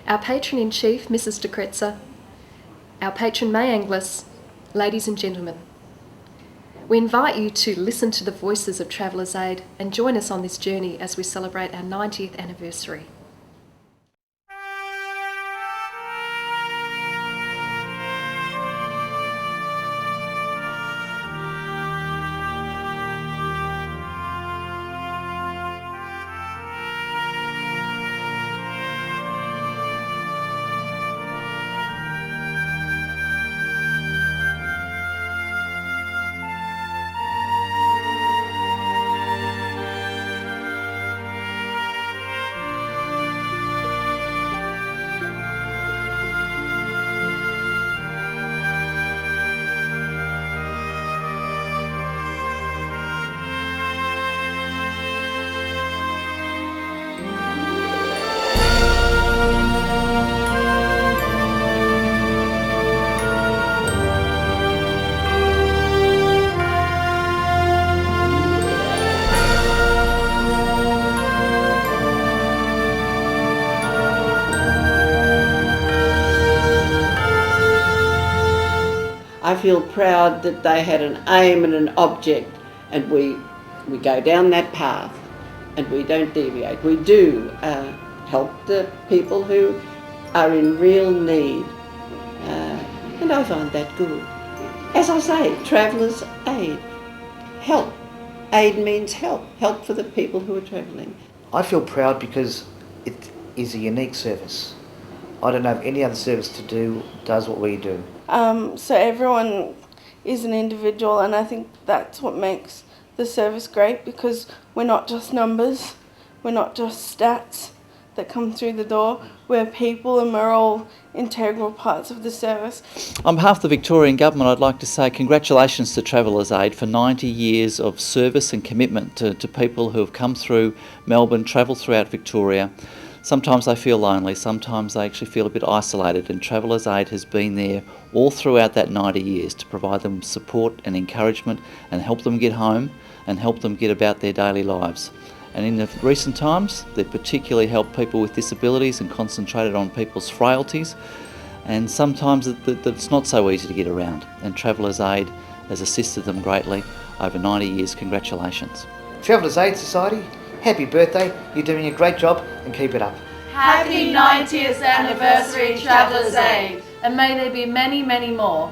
our Patron-in-Chief, Mrs. de Kretzer, our patron May Anglis, ladies and gentlemen. We invite you to listen to the voices of Travellers Aid and join us on this journey as we celebrate our 90th anniversary. I feel proud that they had an aim and an object, and we go down that path and we don't deviate. We do help the people who are in real need, and I find that good. As I say, Travellers Aid. Help. Aid means help. Help for the people who are travelling. I feel proud because it is a unique service. I don't know of any other service does what we do. So everyone is an individual, and I think that's what makes the service great, because we're not just numbers, we're not just stats that come through the door, we're people and we're all integral parts of the service. On behalf of the Victorian Government, I'd like to say congratulations to Travellers Aid for 90 years of service and commitment to people who have come through Melbourne, travelled throughout Victoria. Sometimes they feel lonely, sometimes they actually feel a bit isolated, and Travellers Aid has been there all throughout that 90 years to provide them support and encouragement and help them get home and help them get about their daily lives. And in the recent times, they've particularly helped people with disabilities and concentrated on people's frailties, and sometimes it's not so easy to get around, and Travellers Aid has assisted them greatly over 90 years. Congratulations. Travellers Aid Society, happy birthday, you're doing a great job and keep it up. Happy 90th anniversary, Travellers Aid, and may there be many, many more.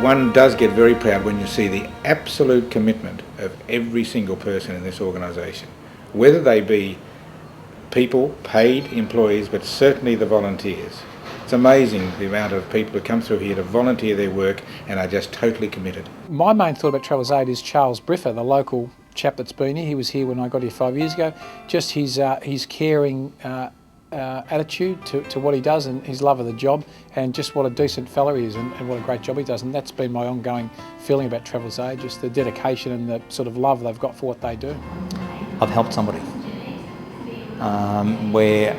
One does get very proud when you see the absolute commitment of every single person in this organisation, whether they be people, paid employees, but certainly the volunteers. It's amazing the amount of people who come through here to volunteer their work and are just totally committed. My main thought about Travellers Aid is Charles Briffa, the local chap that's been here. He was here when I got here 5 years ago. Just his caring attitude to what he does and his love of the job, and just what a decent fella he is and what a great job he does. And that's been my ongoing feeling about Travellers Aid, just the dedication and the sort of love they've got for what they do. I've helped somebody where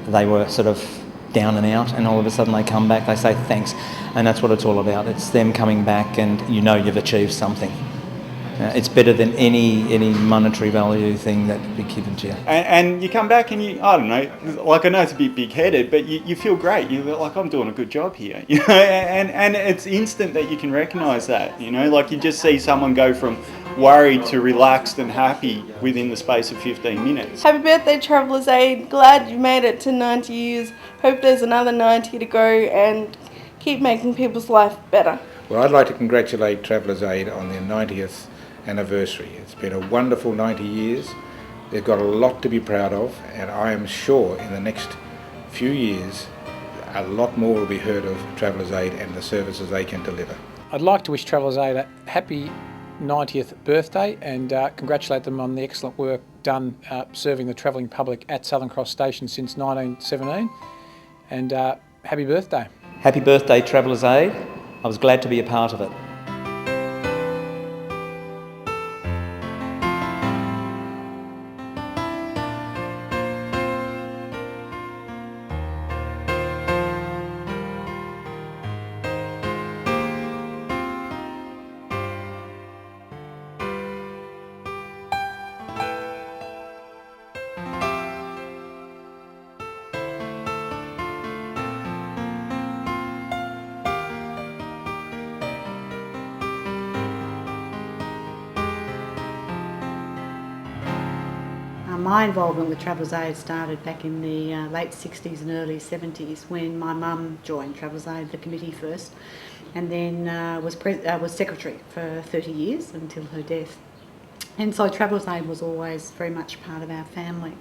they were sort of down and out, and all of a sudden they come back, they say thanks, and that's what it's all about. It's them coming back and you know you've achieved something. It's better than any monetary value thing that would be given to you. And you come back and I don't know, like, I know it's a bit big-headed, but you feel great. You're like, I'm doing a good job here, you know. And it's instant that you can recognise that, you know. Like, you just see someone go from worried to relaxed and happy within the space of 15 minutes. Happy birthday, Travellers Aid. Glad you made it to 90 years. Hope there's another 90 to go, and keep making people's life better. Well, I'd like to congratulate Travellers Aid on their 90th anniversary. It's been a wonderful 90 years. They've got a lot to be proud of, and I am sure in the next few years a lot more will be heard of Travellers Aid and the services they can deliver. I'd like to wish Travellers Aid a happy 90th birthday and congratulate them on the excellent work done serving the travelling public at Southern Cross Station since 1917, and happy birthday. Happy birthday, Travellers Aid. I was glad to be a part of it. my involvement with Travellers Aid started back in the late 60s and early 70s when my mum joined Travellers Aid, the committee first, and then was secretary for 30 years until her death. And so Travellers Aid was always very much part of our family.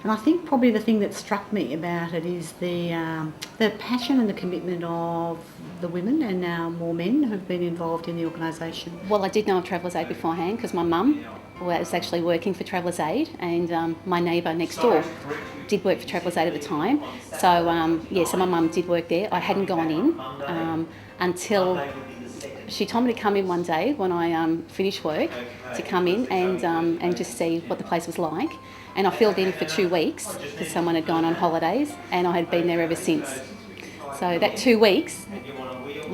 And I think probably the thing that struck me about it is the passion and the commitment of the women and now more men who've been involved in the organisation. Well, I did know of Travellers Aid beforehand because my mum was actually working for Travellers Aid, and my neighbour next door did work for Travellers Aid at the time. So, so my mum did work there. I hadn't gone in until she told me to come in one day when I finished work, to come in and just see what the place was like. And I filled in for 2 weeks because someone had gone on holidays, and I had been there ever since. So that 2 weeks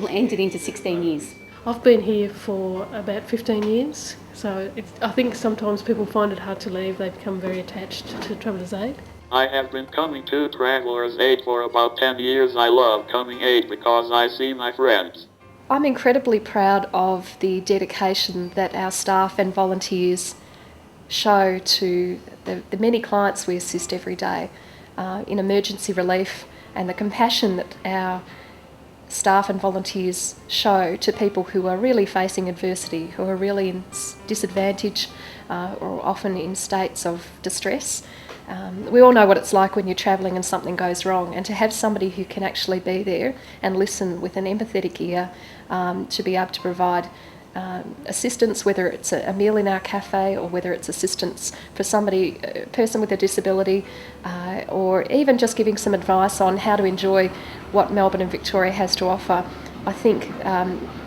ended into 16 years. I've been here for about 15 years, so I think sometimes people find it hard to leave. They become very attached to Travellers Aid. I have been coming to Travellers Aid for about 10 years. I love coming aid because I see my friends. I'm incredibly proud of the dedication that our staff and volunteers show to the many clients we assist every day in emergency relief, and the compassion that our staff and volunteers show to people who are really facing adversity, who are really in disadvantage or often in states of distress. We all know what it's like when you're travelling and something goes wrong, and to have somebody who can actually be there and listen with an empathetic ear to be able to provide assistance, whether it's a meal in our cafe or whether it's assistance for somebody, a person with a disability, or even just giving some advice on how to enjoy what Melbourne and Victoria has to offer. I think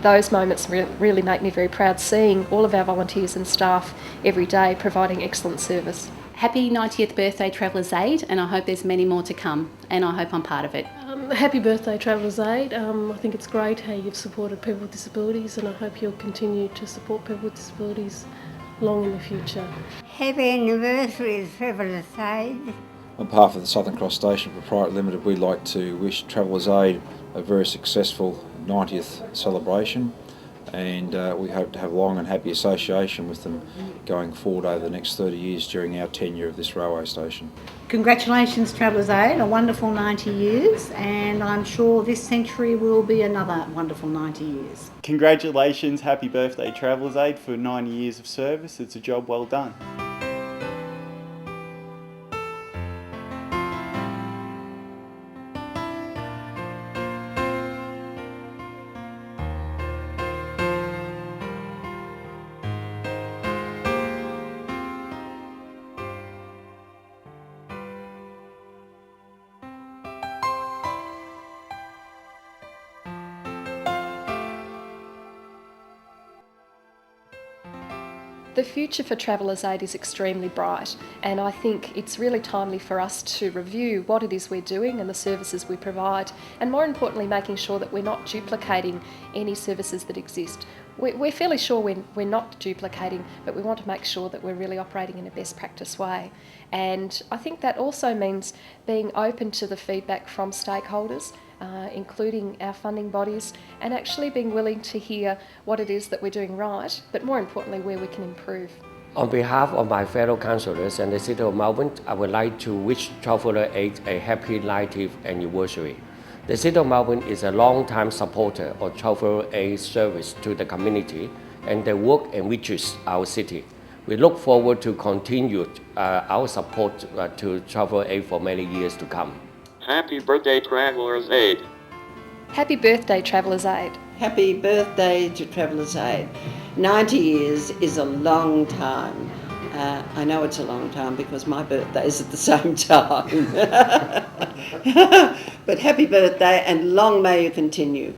those moments really make me very proud, seeing all of our volunteers and staff every day providing excellent service. Happy 90th birthday, Travellers Aid, and I hope there's many more to come, and I hope I'm part of it. Happy birthday, Travellers Aid. I think it's great how you've supported people with disabilities, and I hope you'll continue to support people with disabilities long in the future. Happy anniversary, Travellers Aid. On behalf of the Southern Cross Station Proprietary Limited, we'd like to wish Travellers Aid a very successful 90th celebration, and we hope to have long and happy association with them going forward over the next 30 years during our tenure of this railway station. Congratulations, Travellers Aid, a wonderful 90 years, and I'm sure this century will be another wonderful 90 years. Congratulations, happy birthday Travellers Aid for 90 years of service. It's a job well done. The future for Travellers Aid is extremely bright, and I think it's really timely for us to review what it is we're doing and the services we provide, and more importantly making sure that we're not duplicating any services that exist. We're fairly sure we're not duplicating, but we want to make sure that we're really operating in a best practice way. And I think that also means being open to the feedback from stakeholders, including our funding bodies, and actually being willing to hear what it is that we're doing right, but more importantly where we can improve. On behalf of my fellow councillors and the City of Melbourne, I would like to wish Travellers Aid a happy 90th anniversary. The City of Melbourne is a long-time supporter of Travellers Aid service to the community, and their work enriches our city. We look forward to continue our support to Travellers Aid for many years to come. Happy birthday, Travellers Aid. Happy birthday, Travellers Aid. Happy birthday to Travellers Aid. 90 years is a long time. I know it's a long time because my birthday is at the same time. But happy birthday, and long may you continue.